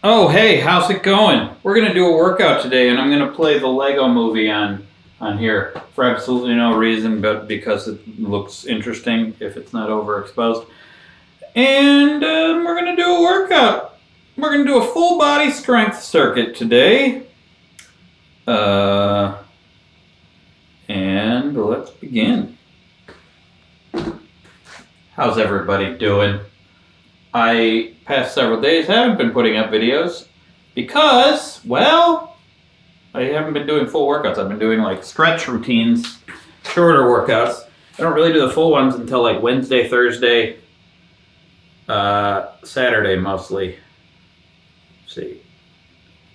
Oh, hey, how's it going? We're going to do a workout today, and I'm going to play the Lego movie on here for absolutely no reason, but because it looks interesting if it's not overexposed. And we're going to do a workout. We're going to do a full body strength circuit today. And let's begin. How's everybody doing? Past several days haven't been putting up videos because, well, I haven't been doing full workouts. I've been doing like stretch routines, shorter workouts. I don't really do the full ones until like Wednesday, Thursday, Saturday mostly. Let's see,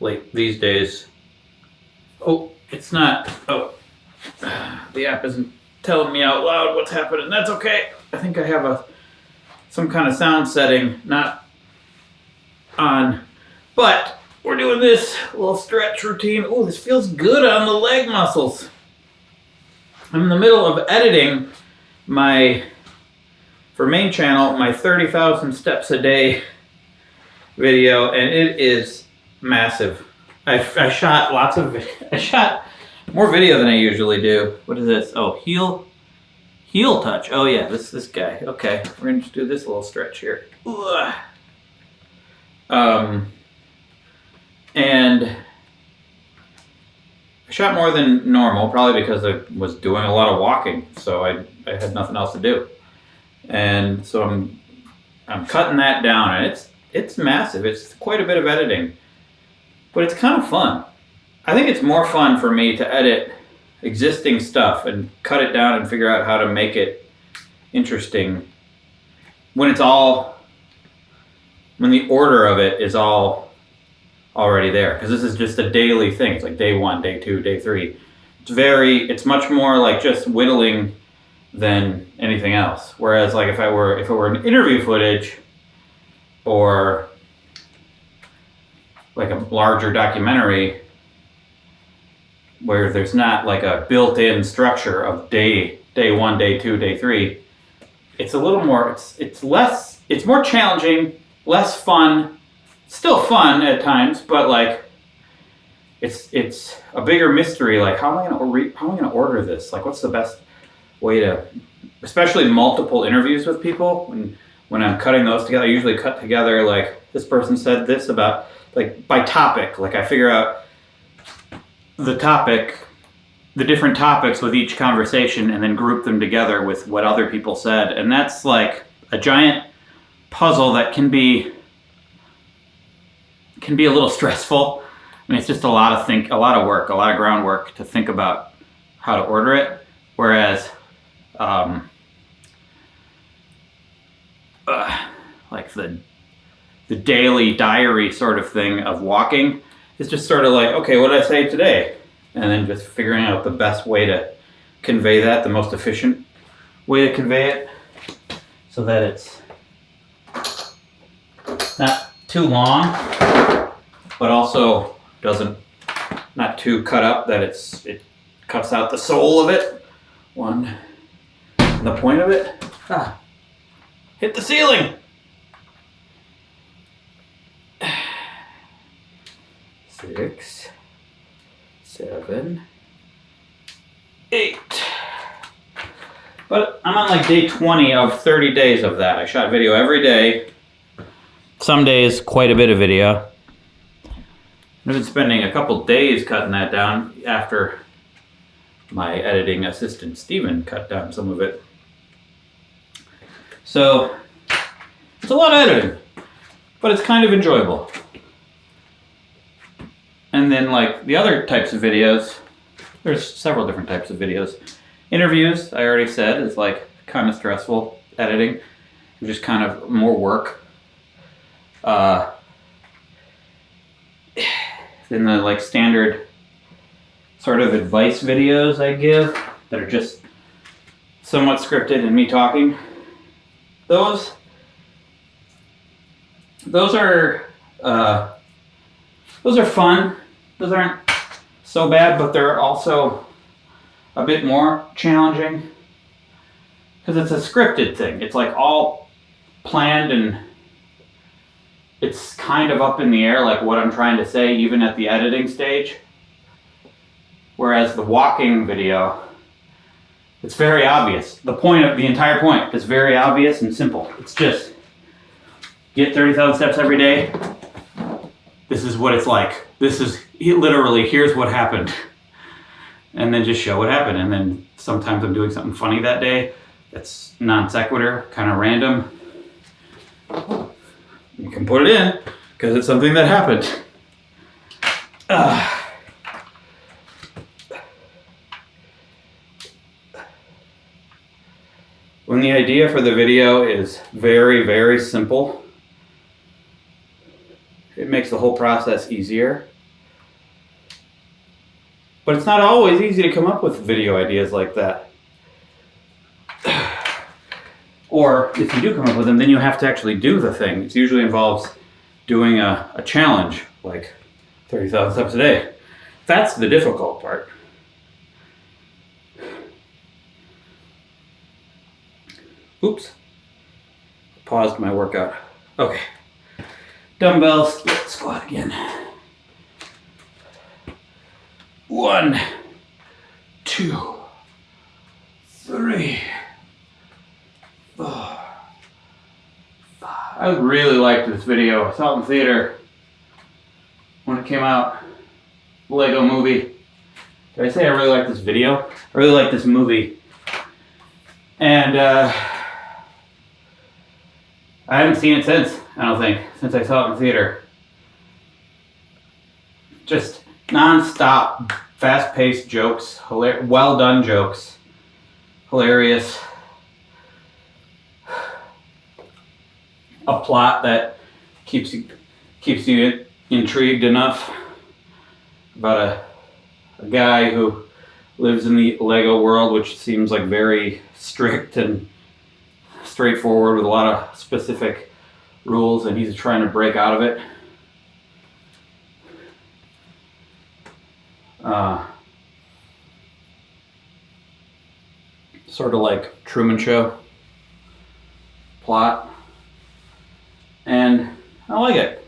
late these days. Oh, it's not. Oh, the app isn't telling me out loud what's happening. That's okay. I think I have some kind of sound setting not on, but we're doing this little stretch routine. Oh, this feels good on the leg muscles. I'm in the middle of editing for main channel, my 30,000 steps a day video, and it is massive. I shot more video than I usually do. What is this? Oh, heel touch. Oh yeah, this guy. Okay, we're gonna just do this little stretch here. Ugh. And I shot more than normal, probably because I was doing a lot of walking, so I had nothing else to do. And so I'm cutting that down, and it's massive. It's quite a bit of editing, but it's kind of fun. I think it's more fun for me to edit existing stuff and cut it down and figure out how to make it interesting when the order of it is all already there, because this is just a daily thing. It's like day 1, day 2, day 3. It's much more like just whittling than anything else. Whereas like if it were an interview footage or like a larger documentary where there's not like a built-in structure of day 1, day 2, day 3, it's a little more, it's more challenging, less fun, still fun at times, but like it's a bigger mystery. Like how am I gonna order this? Like what's the best way to, especially multiple interviews with people, when I'm cutting those together, I usually cut together like this person said this about, like by topic. Like I figure out the different topics with each conversation and then group them together with what other people said. And that's like a giant puzzle that can be a little stressful. I mean, it's just a lot of work, a lot of groundwork to think about how to order it. Whereas, like the daily diary sort of thing of walking, it's just sort of like, okay, what did I say today? And then just figuring out the best way to convey that, the most efficient way to convey it, so that it's not too long, but also not too cut up that it cuts out the soul of it. The point of it, hit the ceiling. 6, 7, 8. But I'm on like day 20 of 30 days of that. I shot video every day. Some days, quite a bit of video. I've been spending a couple days cutting that down after my editing assistant, Steven, cut down some of it. So, it's a lot of editing, but it's kind of enjoyable. And then like the other types of videos, there's several different types of videos. Interviews, I already said, is like kind of stressful editing. Just kind of more work. Then the like standard sort of advice videos I give that are just somewhat scripted and me talking. Those are fun. Those aren't so bad, but they're also a bit more challenging because it's a scripted thing. It's like all planned and it's kind of up in the air, like what I'm trying to say, even at the editing stage. Whereas the walking video, it's very obvious. The entire point is very obvious and simple. It's just, get 30,000 steps every day. This is what it's like. This is literally, here's what happened. And then just show what happened. And then sometimes I'm doing something funny that day that's non sequitur, kind of random. You can put it in because it's something that happened. When the idea for the video is very, very simple, it makes the whole process easier. But it's not always easy to come up with video ideas like that. Or if you do come up with them, then you have to actually do the thing. It usually involves doing a challenge, like 30,000 steps a day. That's the difficult part. Oops. Paused my workout. Okay. Dumbbell split squat again. 1, 2, 3, 4, 5. I really liked this video. I saw it in theater when it came out. Lego movie. Did I say I really like this video? I really like this movie. And I haven't seen it since, I don't think, since I saw it in theater. Just non-stop, fast-paced jokes, well-done jokes, hilarious. A plot that keeps you intrigued enough about a guy who lives in the Lego world, which seems like very strict and straightforward with a lot of specific rules, and he's trying to break out of it. Sort of like Truman Show plot, and I like it.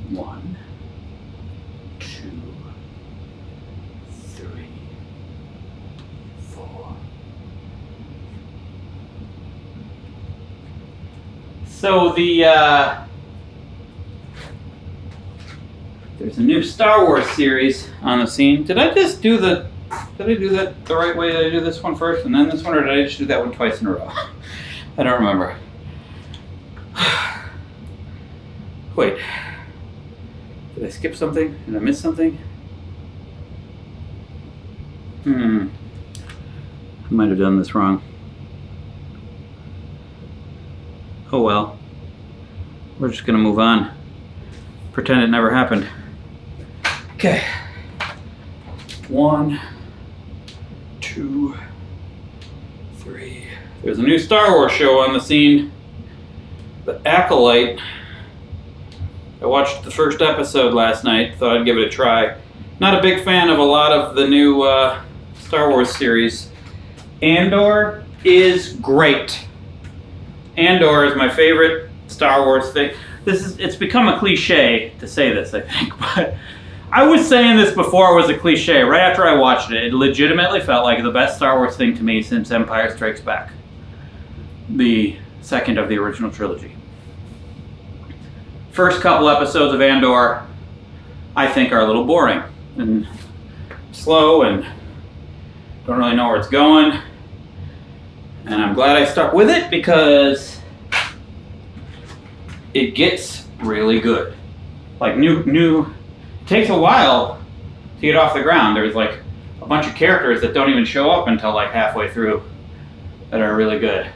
1, 2, 3, 4. So there's a new Star Wars series on the scene. Did I do that the right way? Did I do this one first and then this one, or did I just do that one twice in a row? I don't remember. Wait. Did I skip something? Did I miss something? I might have done this wrong. Oh well. We're just gonna move on. Pretend it never happened. Okay. 1, 2, 3. There's a new Star Wars show on the scene. The Acolyte. I watched the first episode last night. Thought I'd give it a try. Not a big fan of a lot of the new Star Wars series. Andor is great. Andor is my favorite Star Wars thing. It's become a cliche to say this, I think, but I was saying this before it was a cliche. Right after I watched it, it legitimately felt like the best Star Wars thing to me since Empire Strikes Back. The second of the original trilogy. First couple episodes of Andor, I think, are a little boring and slow and don't really know where it's going. And I'm glad I stuck with it because it gets really good. Like new, it takes a while to get off the ground. There's like a bunch of characters that don't even show up until like halfway through that are really good.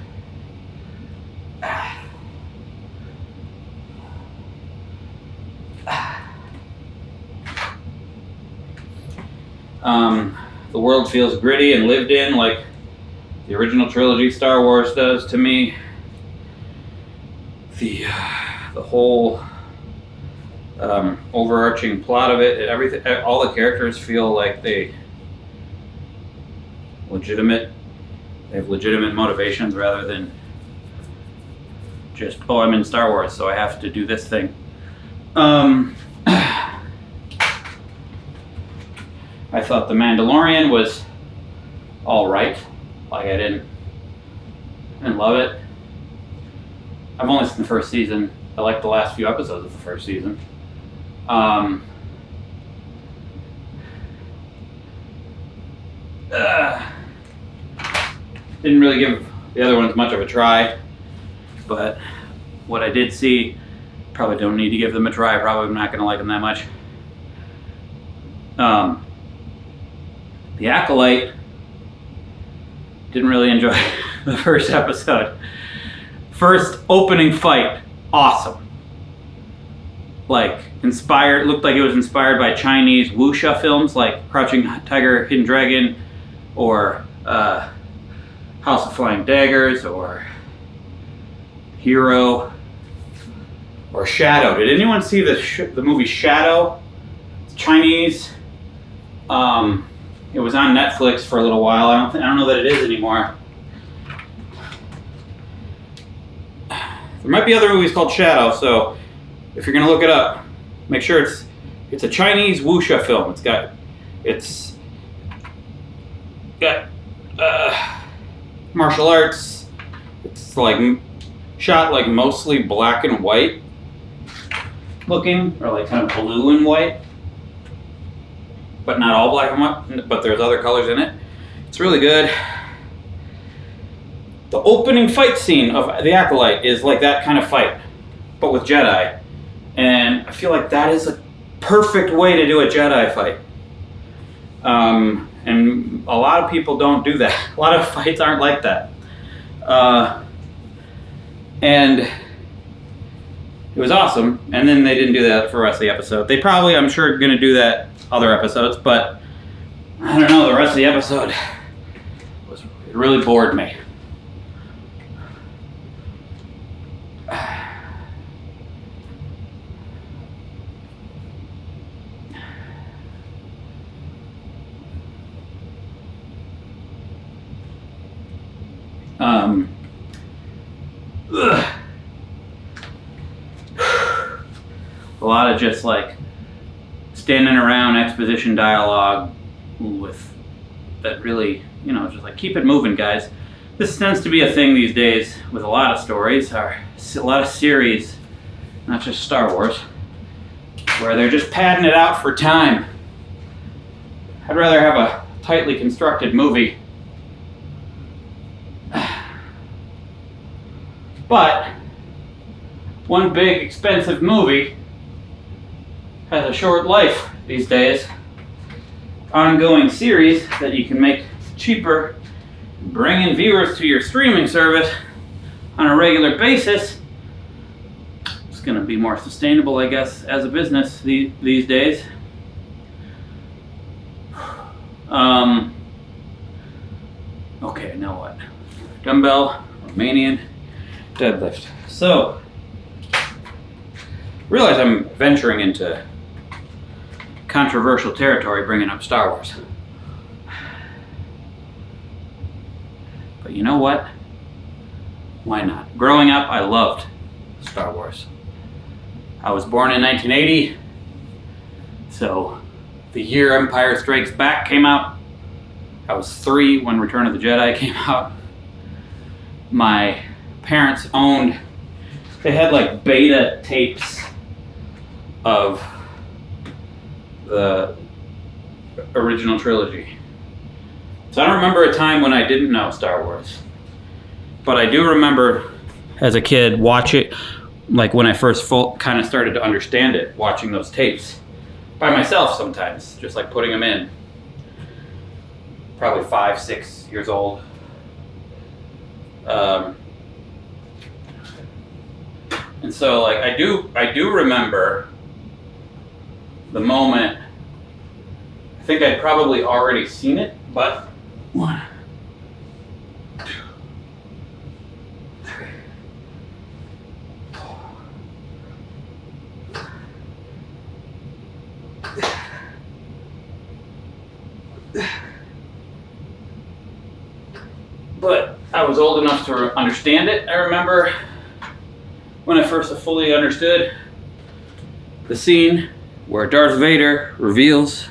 The world feels gritty and lived in like the original trilogy Star Wars does to me. The whole overarching plot of it, everything, all the characters feel like they have legitimate motivations rather than just, oh, I'm in Star Wars, so I have to do this thing. I thought The Mandalorian was all right. Like, I didn't love it. I've only seen the first season. I liked the last few episodes of the first season. Didn't really give the other ones much of a try, but what I did see, probably don't need to give them a try. Probably not going to like them that much. The Acolyte, didn't really enjoy the first episode. First opening fight, awesome. Like, inspired, looked like it was inspired by Chinese wuxia films like Crouching Tiger, Hidden Dragon, or House of Flying Daggers, or Hero, or Shadow. Did anyone see the movie Shadow? It's Chinese. It was on Netflix for a little while. I don't know that it is anymore. There might be other movies called Shadow, so if you're gonna look it up, make sure it's a Chinese wuxia film. It's got martial arts. It's like shot like mostly black and white looking, or like kind of blue and white, but not all black and white, but there's other colors in it. It's really good. The opening fight scene of The Acolyte is like that kind of fight, but with Jedi. And I feel like that is a perfect way to do a Jedi fight. And a lot of people don't do that. A lot of fights aren't like that. And it was awesome. And then they didn't do that for the rest of the episode. They probably, I'm sure, going to do that other episodes, but I don't know, the rest of the episode it really bored me. A lot of just like standing around exposition dialogue with that really, just like keep it moving, guys. This tends to be a thing these days with a lot of stories, or a lot of series, not just Star Wars, where they're just padding it out for time. I'd rather have a tightly constructed movie. But one big expensive movie has a short life these days. Ongoing series that you can make cheaper, bring in viewers to your streaming service on a regular basis. It's going to be more sustainable, I guess, as a business these days. Okay, now what? Dumbbell, Romanian deadlift. So, realize I'm venturing into controversial territory bringing up Star Wars. But you know what? Why not? Growing up, I loved Star Wars. I was born in 1980, so the year Empire Strikes Back came out, I was 3 when Return of the Jedi came out. My parents they had like beta tapes of the original trilogy. So I don't remember a time when I didn't know Star Wars. But I do remember as a kid watching, like when I first kind of started to understand it, watching those tapes by myself sometimes, just like putting them in. Probably 5, 6 years old. And so like I do remember the moment. I think I'd probably already seen it, but 1, 2, 3, 4. But I was old enough to understand it. I remember when I first fully understood the scene where Darth Vader reveals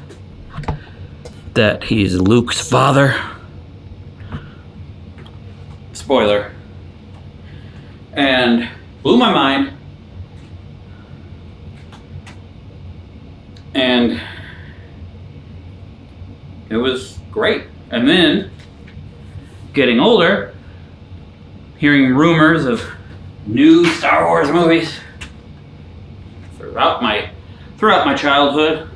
that he's Luke's father. Spoiler. And blew my mind. And it was great. And then, getting older, hearing rumors of new Star Wars movies throughout my childhood,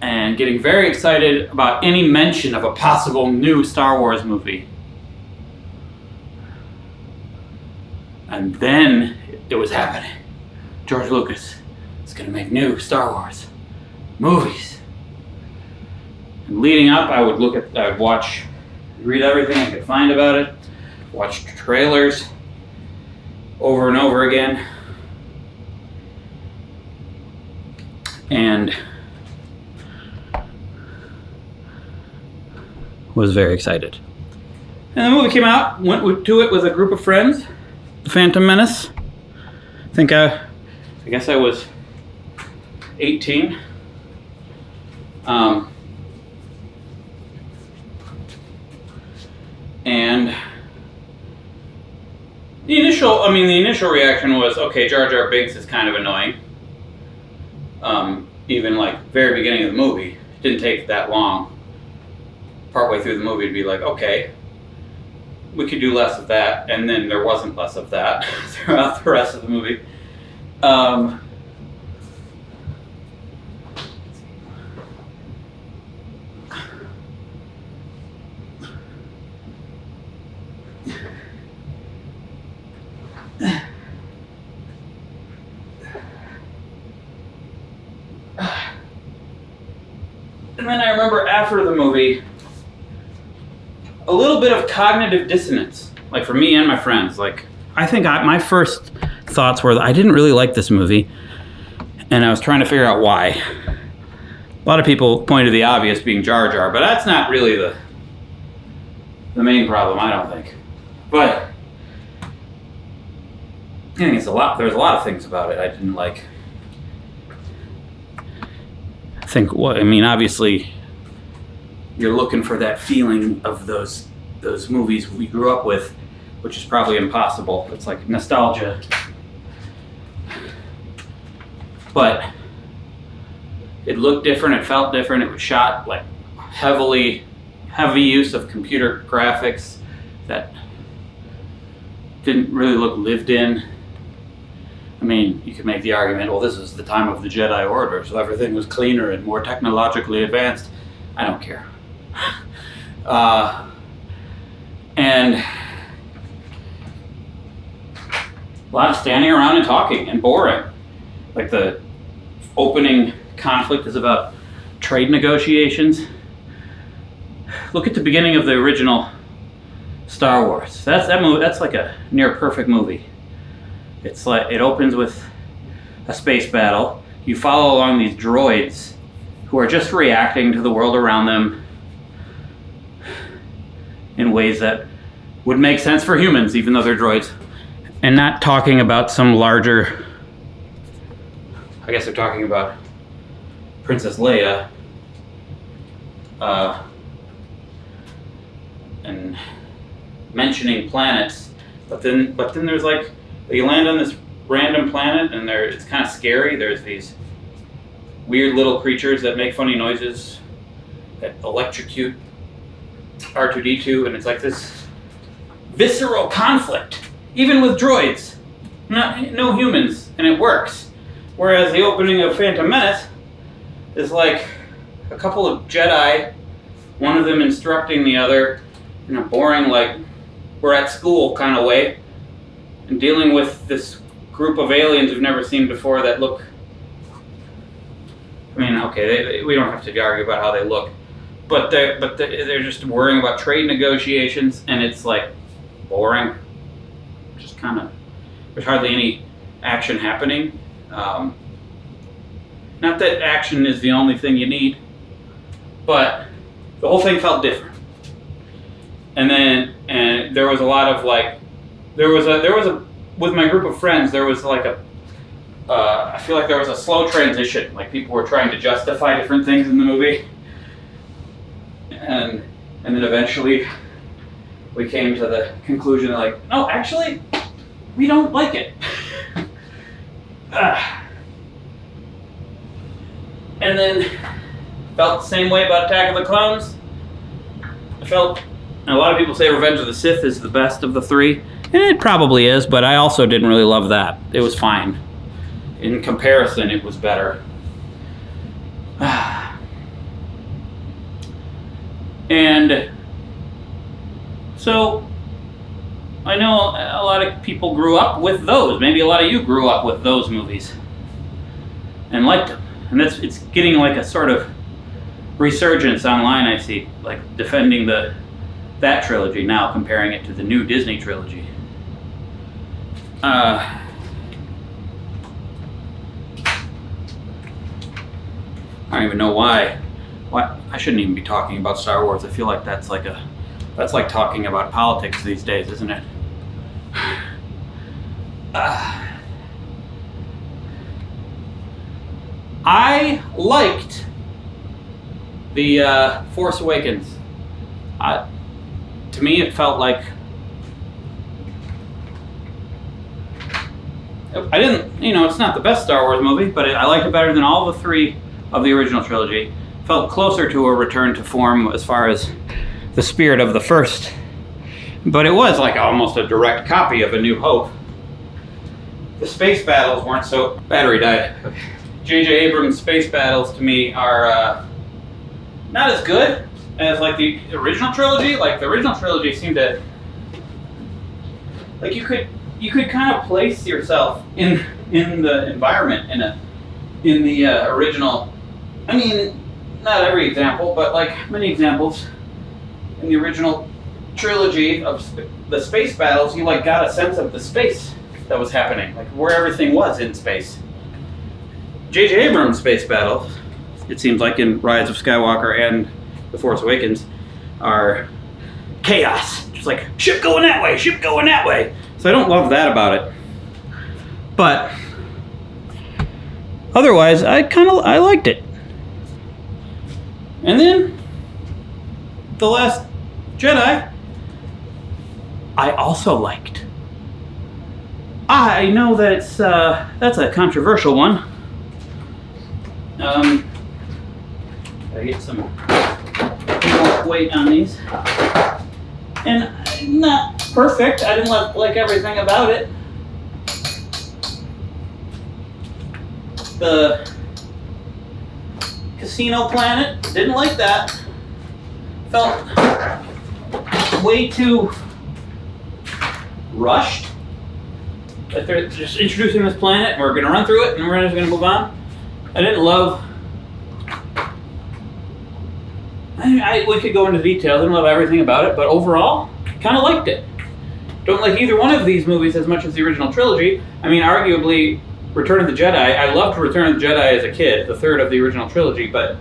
and getting very excited about any mention of a possible new Star Wars movie. And then it was happening. George Lucas is going to make new Star Wars movies. And leading up, I would read everything I could find about it, watch trailers over and over again, and was very excited. And the movie came out, went to it with a group of friends, The Phantom Menace. I guess I was 18. And the initial reaction was, okay, Jar Jar Binks is kind of annoying. Even like very beginning of the movie, it didn't take that long. Partway through the movie to be like, okay, we could do less of that, and then there wasn't less of that throughout the rest of the movie. And then I remember after the movie, a little bit of cognitive dissonance, like for me and my friends. Like, my first thoughts were that I didn't really like this movie, and I was trying to figure out why. A lot of people point to the obvious, being Jar Jar, but that's not really the main problem, I don't think. But I think there's a lot of things about it I didn't like. Obviously, you're looking for that feeling of those movies we grew up with, which is probably impossible. It's like nostalgia. But it looked different, it felt different, it was shot like heavy use of computer graphics that didn't really look lived in. I mean, you could make the argument, well, this is the time of the Jedi Order, so everything was cleaner and more technologically advanced. I don't care. And a lot of standing around and talking and boring. Like the opening conflict is about trade negotiations. Look at the beginning of the original Star Wars. That's like a near perfect movie. It's like it opens with a space battle. You follow along these droids who are just reacting to the world around them in ways that would make sense for humans, even though they're droids, and not talking about some larger. I guess they're talking about Princess Leia, and mentioning planets, but then there's like, you land on this random planet and it's kind of scary. There's these weird little creatures that make funny noises that electrocute R2-D2, and it's like this visceral conflict, even with droids, no humans, and it works. Whereas the opening of Phantom Menace is like a couple of Jedi, one of them instructing the other in a boring, like, we're at school kind of way, and dealing with this group of aliens we've never seen before that look, we don't have to argue about how they look, but they're just worrying about trade negotiations, and it's like boring. Just kind of, there's hardly any action happening. Not that action is the only thing you need, but the whole thing felt different. And then and there was a lot of like, there was a with my group of friends, there was like I feel like there was a slow transition. Like people were trying to justify different things in the movie, and then eventually we came to the conclusion that like, no, actually, we don't like it. And then felt the same way about Attack of the Clones. And a lot of people say Revenge of the Sith is the best of the three, and it probably is, but I also didn't really love that. It was fine. In comparison, it was better. And so I know a lot of people grew up with those. Maybe a lot of you grew up with those movies and liked them. And it's getting like a sort of resurgence online, I see, like defending that trilogy now, comparing it to the new Disney trilogy. I don't even know why. I shouldn't even be talking about Star Wars. I feel like that's like talking about politics these days, isn't it? I liked the Force Awakens. To me, it felt like I didn't. It's not the best Star Wars movie, but I liked it better than all the three of the original trilogy. Felt closer to a return to form as far as the spirit of the first, but it was like almost a direct copy of A New Hope. The space battles weren't so... Battery died. J.J. Abrams' space battles to me are not as good as like the original trilogy. Like the original trilogy seemed to... Like you could kind of place yourself in the environment in the original. I mean, not every example, but like many examples in the original trilogy of the space battles, you like got a sense of the space that was happening, like where everything was in space. J.J. Abrams' space battles, it seems like in Rise of Skywalker and The Force Awakens, are chaos. Just like ship going that way, ship going that way. So I don't love that about it. But otherwise, I liked it. And then The Last Jedi, I also liked. I know that that's a controversial one. I get some more weight on these, and not perfect. I didn't like everything about it. The Casino Planet, didn't like that. Felt way too rushed. Like they're just introducing this planet, and we're going to run through it, and we're just going to move on. I didn't love... we could go into details. I didn't love everything about it, but overall, kind of liked it. Don't like either one of these movies as much as the original trilogy. I mean, arguably, Return of the Jedi. I loved Return of the Jedi as a kid, the third of the original trilogy, but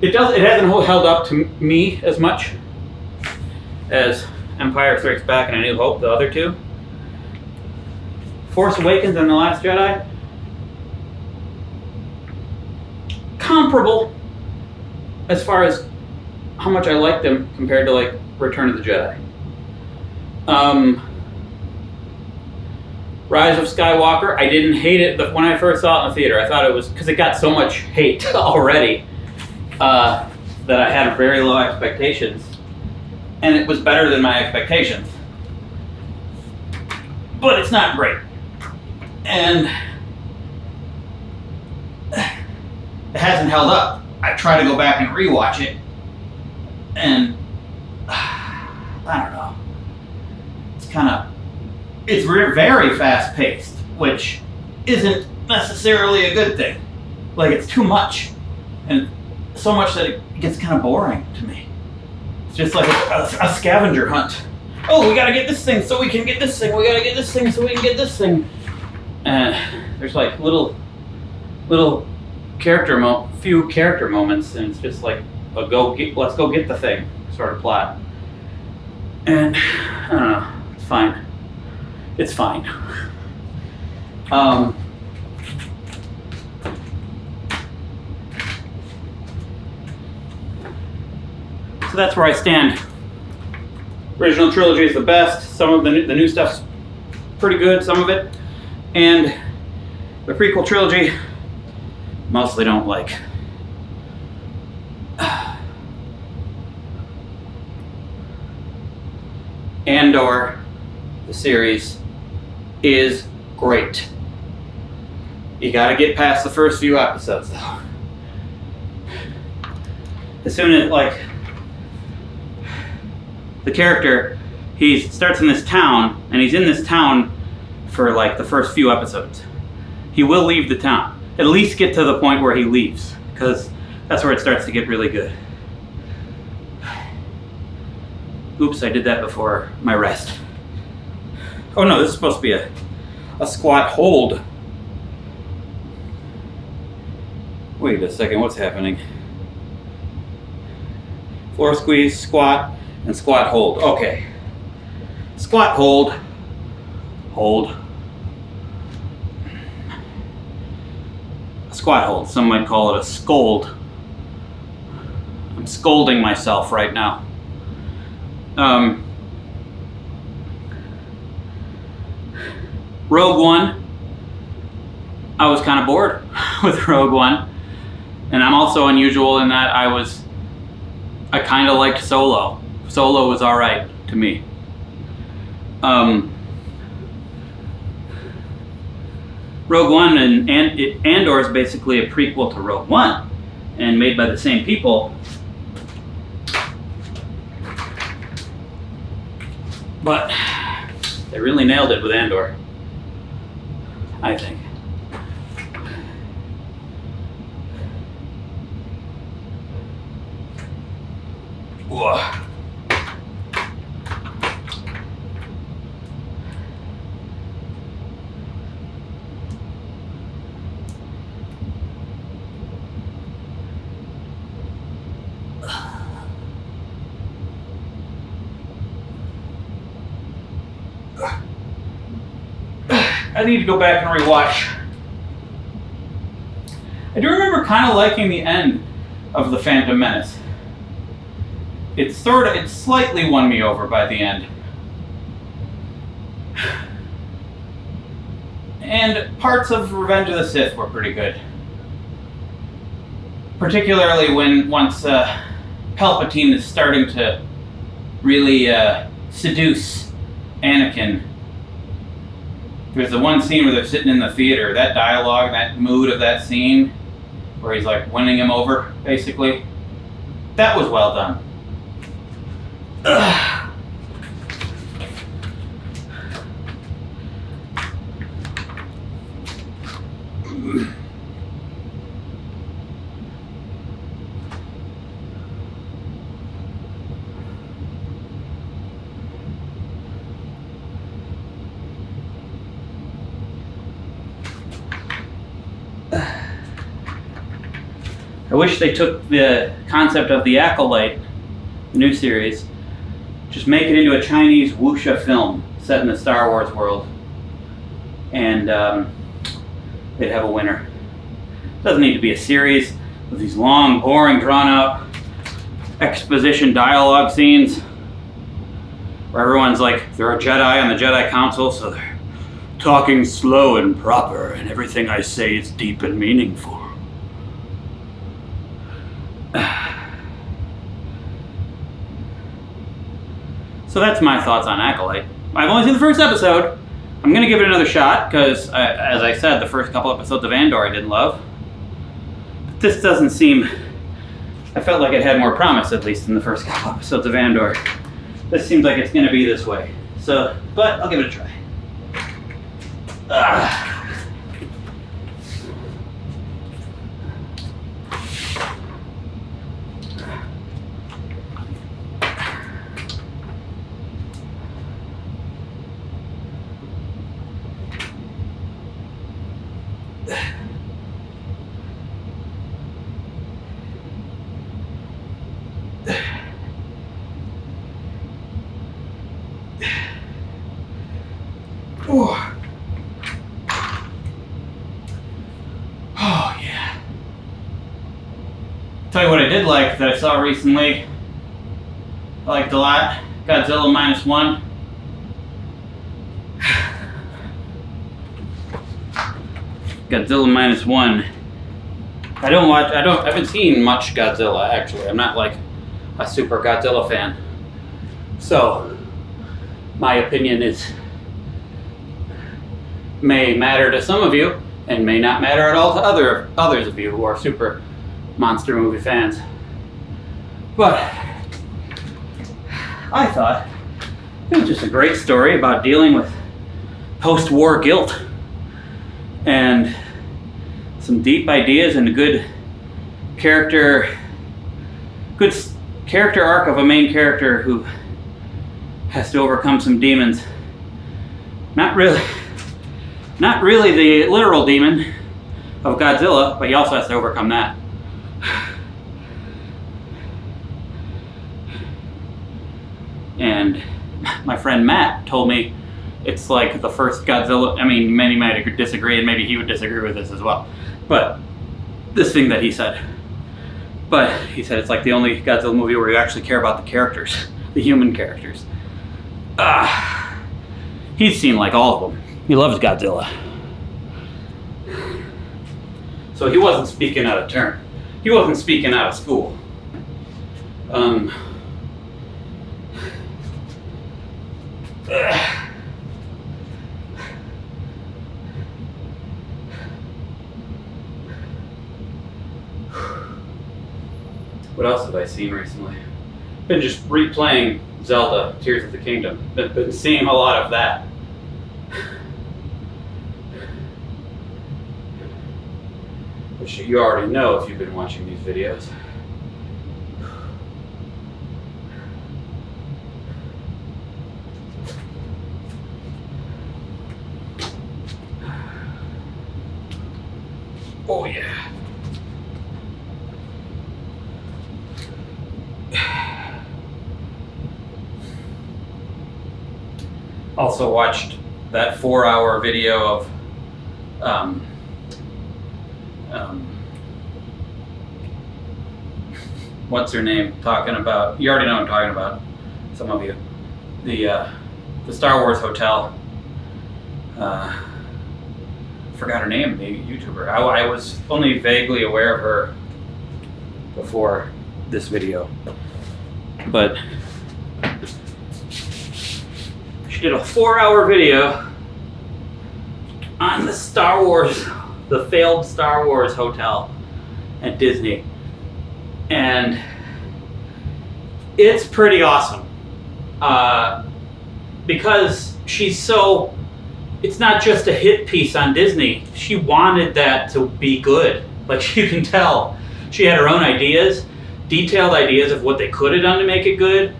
it hasn't held up to me as much as Empire Strikes Back and A New Hope, the other two. Force Awakens and The Last Jedi, comparable as far as how much I like them compared to like Return of the Jedi. Rise of Skywalker, I didn't hate it when I first saw it in the theater. I thought it was, because it got so much hate already, that I had very low expectations. And it was better than my expectations. But it's not great. And it hasn't held up. I try to go back and rewatch it, and I don't know. It's very fast paced, which isn't necessarily a good thing. Like it's too much, and so much that it gets kind of boring to me. It's just like a scavenger hunt. Oh, we gotta get this thing so we can get this thing. We gotta get this thing so we can get this thing. There's like little few character moments, and it's just like let's go get the thing sort of plot. And I don't know, it's fine. It's fine. So that's where I stand. Original trilogy is the best. Some of the new stuff's pretty good, some of it. And the prequel trilogy, mostly don't like. Andor, the series, is great. You gotta get past the first few episodes, though. As soon as, like, the character, he starts in this town, and he's in this town for, like, the first few episodes. He will leave the town. At least get to the point where he leaves, because that's where it starts to get really good. Oops, I did that before my rest. Oh no, this is supposed to be a squat hold. Wait a second, what's happening? Floor squeeze, squat, and squat hold. Okay. Squat hold. Hold. A squat hold. Some might call it a scold. I'm scolding myself right now. Rogue One, I was kind of bored with Rogue One, and I'm also unusual in that I kind of liked Solo. Solo was alright to me. Rogue One and Andor is basically a prequel to Rogue One, and made by the same people. But they really nailed it with Andor, I think. Whoa. I need to go back and rewatch. I do remember kind of liking the end of The Phantom Menace. It slightly won me over by the end. And parts of Revenge of the Sith were pretty good. Particularly once Palpatine is starting to really seduce Anakin. There's the one scene where they're sitting in the theater, that dialogue, that mood of that scene, where he's like winning him over, basically. That was well done. Ugh. I wish they took the concept of the Acolyte, the new series, just make it into a Chinese wuxia film set in the Star Wars world, and they'd have a winner. It doesn't need to be a series with these long, boring, drawn-out exposition dialogue scenes where everyone's like, they're a Jedi on the Jedi Council, so they're talking slow and proper, and everything I say is deep and meaningful. So that's my thoughts on Acolyte. I've only seen the first episode. I'm going to give it another shot, because, as I said, the first couple episodes of Andor I didn't love. But this doesn't seem... I felt like it had more promise, at least, in the first couple episodes of Andor. This seems like it's going to be this way. So, but I'll give it a try. Oh yeah. Tell you what I did like that I saw recently. I liked a lot. Godzilla -1. Godzilla -1. I haven't seen much Godzilla actually. I'm not like a super Godzilla fan. So my opinion may matter to some of you and may not matter at all to others of you who are super monster movie fans. But I thought it was just a great story about dealing with post-war guilt and some deep ideas and a good character arc of a main character who has to overcome some demons. Not really the literal demon of Godzilla, but he also has to overcome that. And my friend Matt told me it's like the first Godzilla. I mean, many might disagree, and maybe he would disagree with this as well. But this thing that he said. But he said it's like the only Godzilla movie where you actually care about the characters, the human characters. He's seen like all of them. He loves Godzilla. So he wasn't speaking out of turn. He wasn't speaking out of school. What else have I seen recently? Been just replaying Zelda Tears of the Kingdom. Been seeing a lot of that. Which you already know if you've been watching these videos. Oh yeah. Also watched that 4-hour video of what's her name talking about, you already know what I'm talking about, some of you, the Star Wars hotel. Forgot her name, the YouTuber. I was only vaguely aware of her before this video, but she did a 4-hour video on the failed Star Wars hotel at Disney. And it's pretty awesome. Because it's not just a hit piece on Disney. She wanted that to be good. Like you can tell, she had her own ideas, detailed ideas of what they could have done to make it good.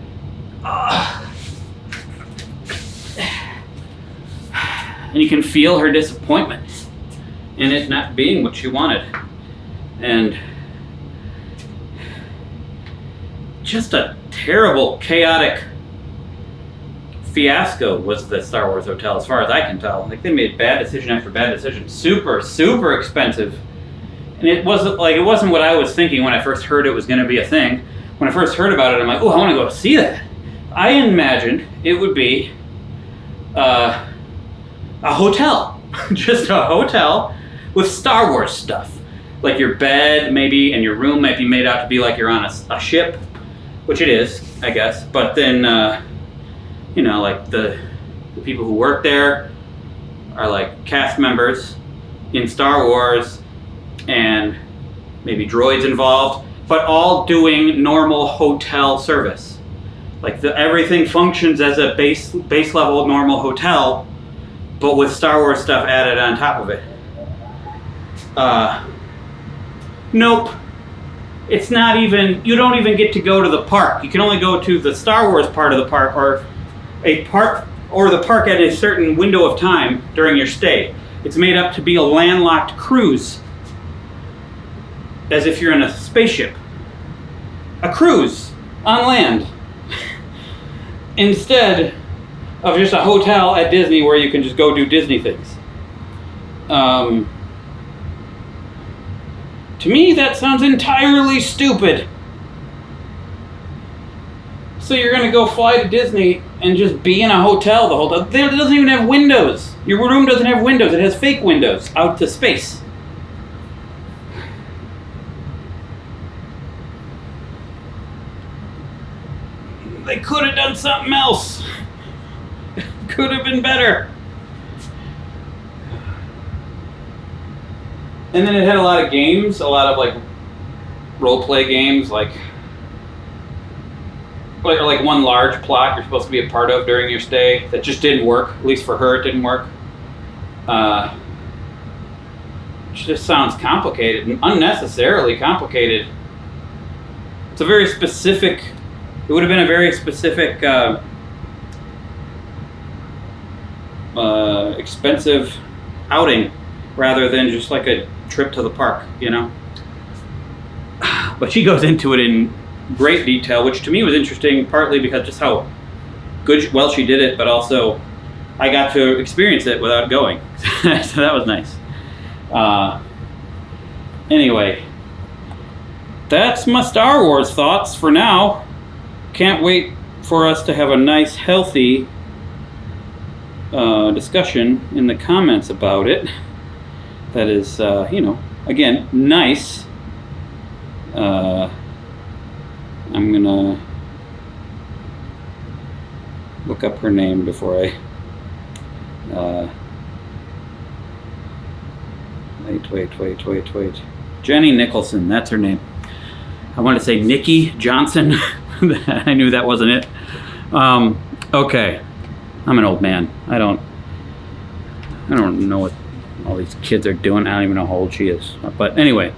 And you can feel her disappointment in it not being what she wanted. And just a terrible, chaotic fiasco was the Star Wars hotel, as far as I can tell. Like, they made bad decision after bad decision. Super, super expensive. And it wasn't what I was thinking when I first heard it was going to be a thing. When I first heard about it, I'm like, oh, I want to go see that. I imagined it would be a hotel. Just a hotel with Star Wars stuff. Like your bed, maybe, and your room might be made out to be like you're on a ship, which it is, I guess. But then, like the people who work there are like cast members in Star Wars, and maybe droids involved, but all doing normal hotel service. Like everything functions as a base level normal hotel, but with Star Wars stuff added on top of it. Nope. It's not even, you don't even get to go to the park. You can only go to the Star Wars part of the park, or the park at a certain window of time during your stay. It's made up to be a landlocked cruise, as if you're in a spaceship. A cruise on land. Instead, of just a hotel at Disney where you can just go do Disney things. To me, that sounds entirely stupid. So you're going to go fly to Disney and just be in a hotel the whole time. It doesn't even have windows. Your room doesn't have windows. It has fake windows out to space. They could have done something else. Could have been better. And then it had a lot of games, a lot of like role play games, like one large plot you're supposed to be a part of during your stay that just didn't work. At least for her, it didn't work. It just sounds complicated and unnecessarily complicated. It's a very specific. It would have been a very specific, expensive outing rather than just like a trip to the park, you know? But she goes into it in great detail, which to me was interesting, partly because just how well she did it, but also I got to experience it without going. So that was nice. Anyway, that's my Star Wars thoughts for now. Can't wait for us to have a nice, healthy discussion in the comments about it. That is, again, nice. I'm gonna look up her name before I. Wait. Jenny Nicholson, that's her name. I want to say Nikki Johnson. I knew that wasn't it. Okay. I'm an old man. I don't know what all these kids are doing. I don't even know how old she is. But anyway,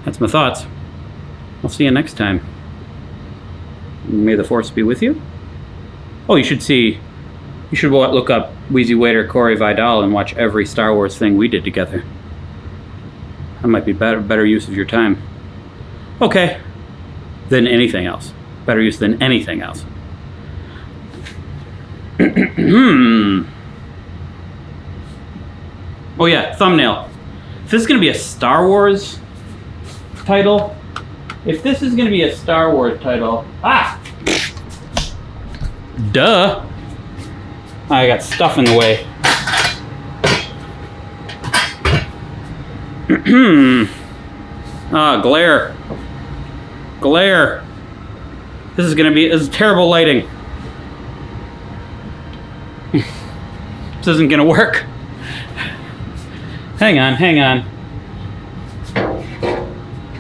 that's my thoughts. I'll see you next time. May the Force be with you. Oh, you should look up Wheezy Waiter Corey Vidal and watch every Star Wars thing we did together. That might be better use of your time. Okay. Than anything else. Better use than anything else. Oh yeah, thumbnail. If this is going to be a Star Wars title, duh! I got stuff in the way. Glare. This is terrible lighting. This isn't gonna work. Hang on.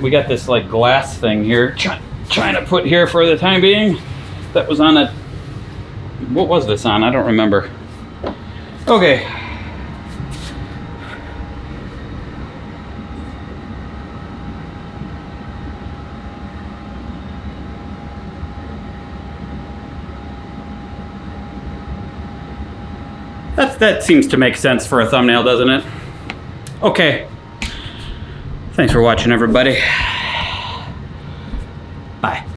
We got this like glass thing here, trying to put here for the time being. That was on what was this on? I don't remember. Okay. That seems to make sense for a thumbnail, doesn't it? Okay. Thanks for watching, everybody.